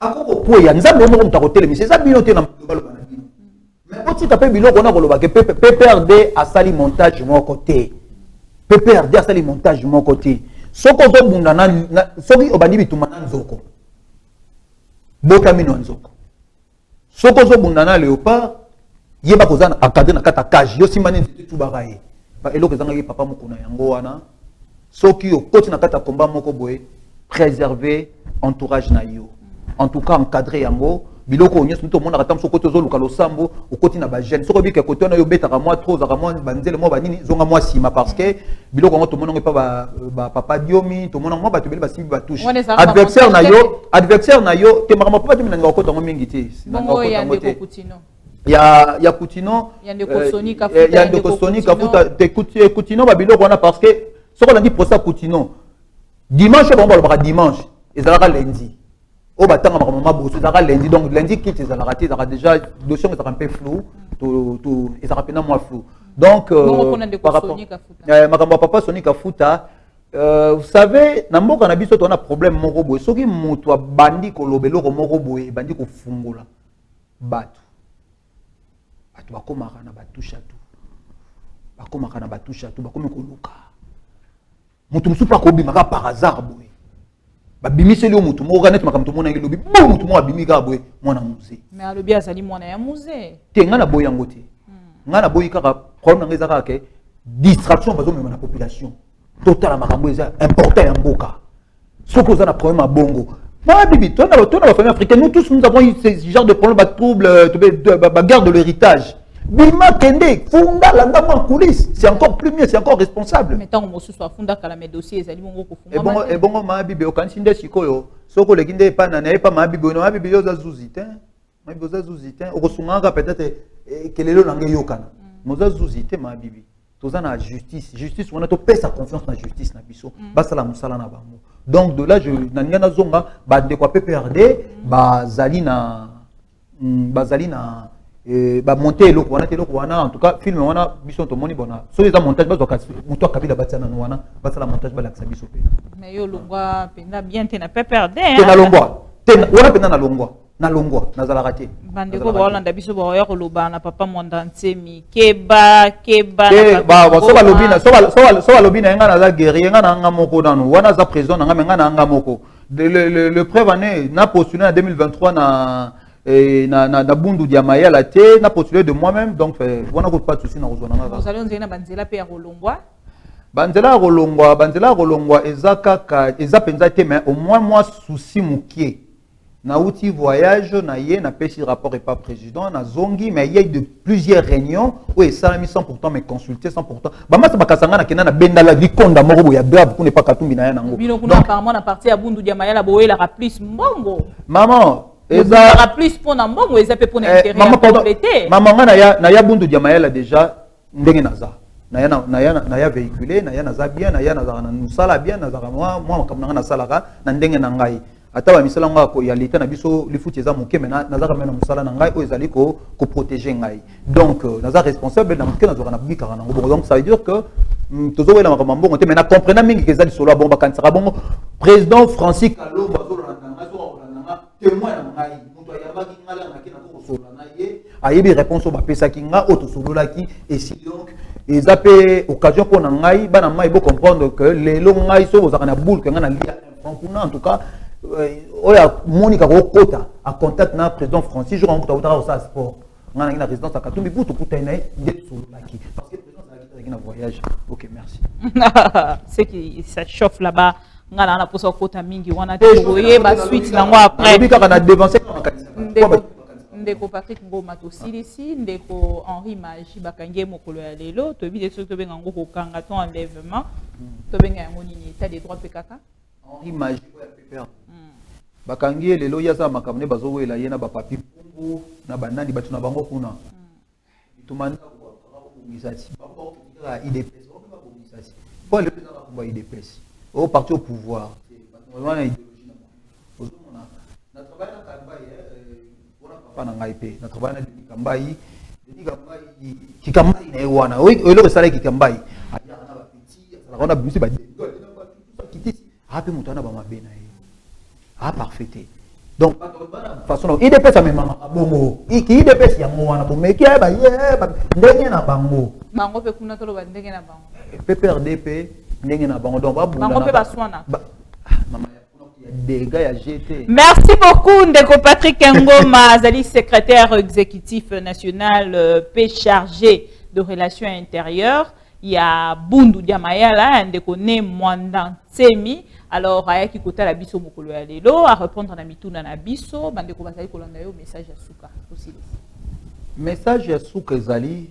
akoko poya nzambe mo mutu akotele mais c'est ça bino te na balo banabino mais oti tapé biloko na koloba ke PPRD a sali montage mon côté PPRD a sali montage mon côté soko zo bunda na soki obandi bituma na nzoko botamino nzoko soko zo bunda na léopard yeba kozana akadé na kata cage yo simani tout bagaye ba eloko zanga papa mukuna yango wana soki yo koti na kata combat moko boye préserver entourage na yo en tout cas encadrer yango biloko nyes muto mona katam soko tozo luka losambo okoti na ba jeune soko bika koto na yo betaka moi trop za moi banzele mo banini zonga moi sima parce que biloko ngo to mona pa ba papa diomi to mona mo ba to beli ba simbi ba touche adversaire na yo te makama papa diomi na ngoko to mingi te na ngoko ya Coutinho ya ndeko Soni Kafuta te Coutinho ba biloko wana parce que soko na dit procès Coutinho dimanche ba ba dimanche ezalaka lundi au batanga makamama bosso ezalaka lundi donc lundi qui ezalaka te ezalaka déjà dossier ezalaka un peu flou to ezalaka pena moins flou donc par rapport makambo papa Soni Kafuta vous savez na mboka na biso to na problème moko boye soki moto abandi kolobelo ko moko boye bandi ko fungola bato bakomaka na batusha tu bakomi koluka mutu mususu pa kobimaka par hasard boye babimiseli yo mutu moko kaneti makambo tomona ngi lobi bo mutu moko abimika boye mwana musée mais alobi azali mwana ya musée te nga na boyi yango te nga na boyi kaka problème nanga eza kaka ke distraction bazomema na population totala makambo eza important ya mboka soki oza na problème ya bongo Bibi, toi, dans la famille africaine, nous tous, nous avons eu ce genre de problèmes, de troubles, de guerre de l'héritage. Bima Kende, Funda, l'andam en coulisses, c'est encore plus mieux, c'est encore responsable. Mais tant que je suis Funda, quand mes dossiers, ils allaient et bon, ma bibi, au Kansinde Sikoyo, Soko le Ginde Panane, pas ma bibi, ma bibi, aux Azuzitin, ma bibi, aux Azuzitin, au Sunanga, peut-être, quel est le langue Yokana. Nos Azuzitin, ma bibi. Tous en justice, on a tout sa confiance dans la justice, na biso, basa la musala na bango. Donc de là, je n'ai zonga, de quoi PPRD, bazali na monter le wana, en tout cas, film wana, biso to moni bona. So les montage, muto kabila batsana wana, basa la montage balaksa biso pe. Mais yo longwa, pena bien te na PPRD. Te na longwa, wana pena na longwa. Na longwa na zalakate bandeko ba Hollande biso ba ya koloba na papa monda nsemi keba so ba lobina so ba lobina nga na za guerrier nga na nga moko nanu wana za prison nga menga na nga moko le preuve année na postulé en 2023 na bundu dia mayala te na postulé de moi-même donc wana ko pas de souci na ozona nga vous allez on na banzela pe ya kolongwa Banzela rolongwa eza kaka eza penza te mais au moins moi souci mukie. Na outil voyage na ye na pesi rapport et pas président na zongi mais il y a eu de plusieurs réunions où ça a mis 100% mais consulter 100%. Ba masa bakasanga na kena na benda la likonda moko ya brave pour ne pas katumbi na ya nango. Bino kuna apparemment na partie ya Bundu dia Mayala boye la plus mbongo. Maman eza la plus pour na mbongo eza pe pour na intérêt compléter. Maman na ya Bundu dia Mayala déjà ndenge naza. Na ya véhiculé na ya naza bien na ya naza na musala bien naza moi makamna na salaka na ndenge na ngai. Ata ba misala ngako ya leta na biso lifuti eza moke mais naza kamena musala na ngai o ezali ko protéger ngai. Donc naza responsable na moke nazo na bika na ngo. Donc ça veut dire que tozo wela makambo ngo te mais na comprendre mingi kezali solo bomba kansaka bongo président Francis Kalomba zo na nga témoin na ngai muto ya baki ngala na kina ko solo na ye ayebi réponse ba pesa ki nga auto solo la ki et si donc ils appellent occasion pour ngai bana mai bo comprendre que les longs ngai so za na boule que nga na lia en tout cas oya monika ko kota a contact na président Francis je rencontre au ça sport nga na résidence à Katumbi butu kutana de solo la ki parce que président ça na voyage. OK, merci. C'est qui ça chauffe là-bas. Ngana na posa kota mingi wana toye ba suite nango après. Bika kana dévancer ndeko Patrick Ngoma to silisi ndeko Henri Magie bakangie mokolo ya lelo to bi deso to benga ngo kokanga ton enlèvement to benga yango nini état des droits pekaka Henri Magie ya pepper bakangie lelo ya za makamne bazowela yena ba papi pungu na banani batu na bango kuna tumanda ko misati bako ka IDPS ko ba misati pour le président ko ba IDPS au parti au pouvoir wana idéologie na travail na Kambai wana papa na ngai pe na travail na Kambai Kikambai na wana oui le sala Kikambai aya na ba petit ala na busi ba kitisi hapi mutana ba mabena ye a parfaité donc façon IDPS même bongo iki IDPS ya mwana bo meki ba ye ba ndenge na bango pe kuna tolo ba ndenge na bango PPRDP ndenge na bango donc bango pe baswana mama ya dégâts ya GT. Merci beaucoup ndeko Patrick Ngoma azali secrétaire exécutif national P chargé de relations intérieures. Il y a Bundu dia Mayala ndeko ne Mwanda Tsemi. Alors ayaki kota la biso mokolo ya lelo a répondre na mituna na biso bandeko bazali kolanda yo message ya suka aussi. Message ya suka ezali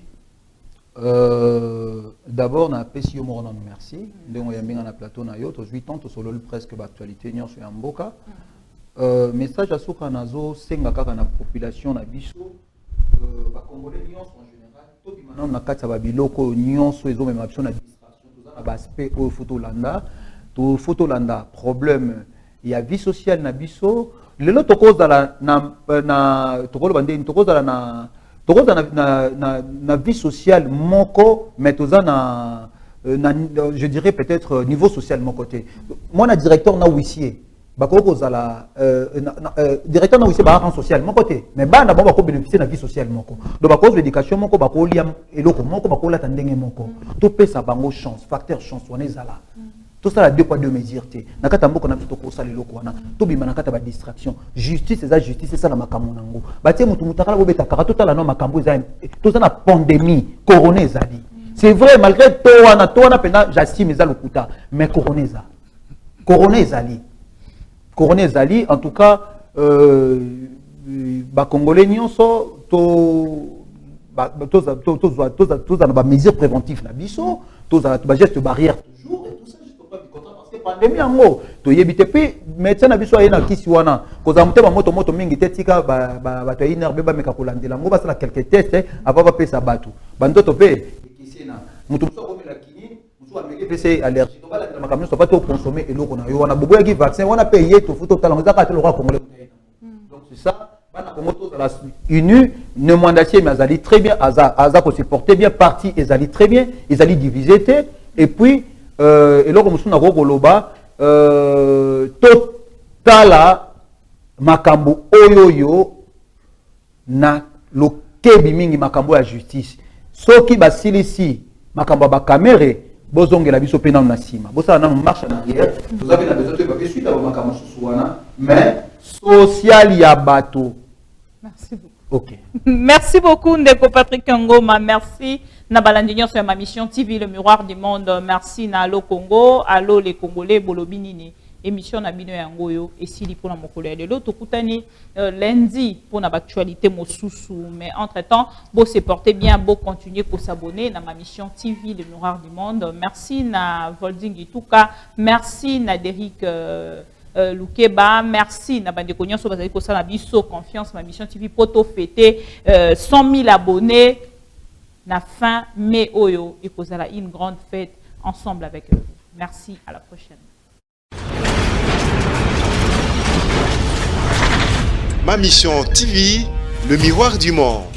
d'abord na pesi yo mona merci ndenge yambinga na plateau na yo to 8 ans to solo presque actualité nyonso ya mboka message ya suka nazo senga kaka na population na biso ba congolais nyonso en général to bimana na kati ba biloko nyonso ezo mema biso na distraction to za ba aspect o photo landa problème ya vie sociale na biso lelo tokozala na tokolo bande tokozala na vie sociale moko mais toza na je dirais peut-être niveau social mon côté moi na directeur na huissier bako zala directeur na huissier ba rang social mon côté mais bana bon bako bénéficier na vie sociale moko donc bako l'éducation moko bako liam eloko moko bako la tandenge moko to pesa bango chance facteur chance on ezala tout ça la deux poids deux mesures te nakata mboko na bitoko sala eloko wana to bima nakata ba distraction justice eza justice ça la makambo nango batie mutu mutakala bo beta kara totala no makambo eza tout ça na pandémie corona ezali c'est vrai malgré to wana pena j'estime eza lokuta mais corona ezali en tout cas ba congolais nyonso to na ba mesures préventives na biso to ba gestes barrières toujours et tout ça pandémie yango to yebite pe médecin na biso ayena kisi wana koza mutema moto mingi tetika ba to iner beba meka kolandela ngo basala quelques tests avant ba pesa batu bandoto pe kisi na mutu so komela kini mutu ameke pese allergie to bala na makamyo so pas to consommer eloko na yo wana bobo yaki vaccin wana pe yeto futo tala ngaka to lokwa congolais donc c'est ça bana kongo to la unu ne mandatie mais azali très bien aza ko se porter bien parti ezali très bien ezali divisé et puis eloko musu na koloba totala makambo oyoyo na lokebi mingi makambo ya justice soki basilisi makambo ba kamere bozongela biso pena na sima bosala na marche en arrière vous avez la besoin de papier suite à makambo susuana mais social ya bato. Merci beaucoup. OK. Merci beaucoup ndeko Patrick Ngoma, merci na balandignon sur ma mission TV le miroir du monde. Merci na Allo Congo, allo les Congolais bolobinini. Émission na bino yango yo esili pour na mokolo ya lelo tokutani lundi pour na actualité mosusu, mais entre-temps bo se porter bien, bo continuer pour s'abonner na ma mission TV le miroir du monde. Merci na Volding Ituka, merci na Derrick Lukeba, merci na bandeko nyonso bazali ko sala biso confiance ma mission TV poto fêter 100 000 abonnés na fin mai oyo et kozala une grande fête ensemble avec eux. Merci, à la prochaine. Ma mission TV, le miroir du monde.